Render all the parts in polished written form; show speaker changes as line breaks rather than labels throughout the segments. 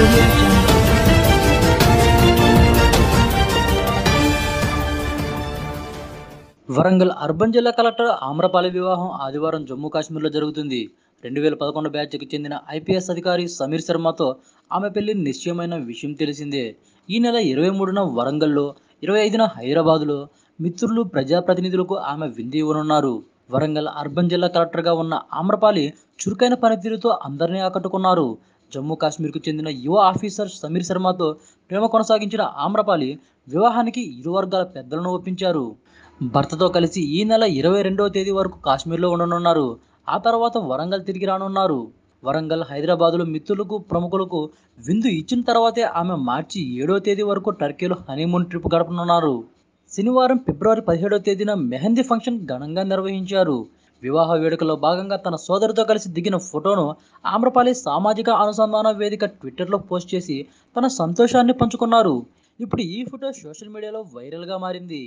Audio Jungle.
Warangal urban జిల్లా collector Amrapali వివాహం ఆదివారం జమ్మూ కాశ్మీర్లో జరుగుతుంది. 2011 బ్యాచ్కి చెందిన ఐపీఎస్ అధికారి సమీర్ శర్మతో ఆమె పెళ్లి నిశ్చయమైన విషయం తెలిసిందే. ఈ నెల 23న వరంగల్లో, 25న హైదరాబాదులో మిత్రులు, ప్రజాప్రతినిధులకు ఆమె విందు ఇవ్వనున్నారు. వరంగల్ అర్బన్ జిల్లా కలెక్టర్గా ఉన్న ఆమ్రపాలి చురుకైన పనితీరుతో అందరినీ ఆకట్టుకున్నారు. జమ్మూ కాశ్మీర్కు చెందిన యువ ఆఫీసర్ సమీర్ శర్మతో ప్రేమ కొనసాగించిన ఆమ్రపాలి వివాహానికి ఇరు వర్గాల పెద్దలను ఒప్పించారు. భర్తతో కలిసి ఈ నెల 22వ తేదీ వరకు కాశ్మీర్లో ఉండనున్నారు. ఆ తర్వాత వరంగల్ తిరిగి రానున్నారు. వరంగల్, హైదరాబాదులో మిత్రులకు, ప్రముఖులకు విందు ఇచ్చిన తర్వాతే ఆమె మార్చి 7వ తేదీ వరకు టర్కీలో హనీమూన్ ట్రిప్ గడపనున్నారు. శనివారం ఫిబ్రవరి 17వ తేదీన మెహందీ ఫంక్షన్ ఘనంగా నిర్వహించారు. వివాహ వేడుకలో భాగంగా తన సోదరితో కలిసి దిగిన ఫోటోను ఆమ్రపాలి సామాజిక అనుసంధాన వేదిక ట్విట్టర్లో పోస్ట్ చేసి తన సంతోషాన్ని పంచుకున్నారు. ఇప్పుడు ఈ ఫోటో సోషల్ మీడియాలో వైరల్గా మారింది.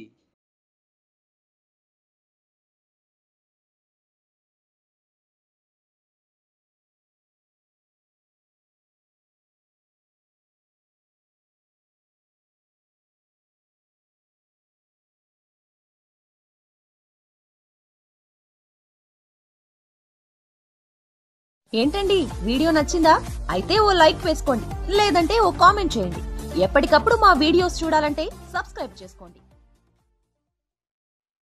ఏంటండి వీడియో నచ్చిందా? అయితే ఓ లైక్ వేసుకోండి, లేదంటే ఓ కామెంట్ చేయండి. ఎప్పటికప్పుడు మా వీడియోస్ చూడాలంటే సబ్స్క్రైబ్ చేసుకోండి.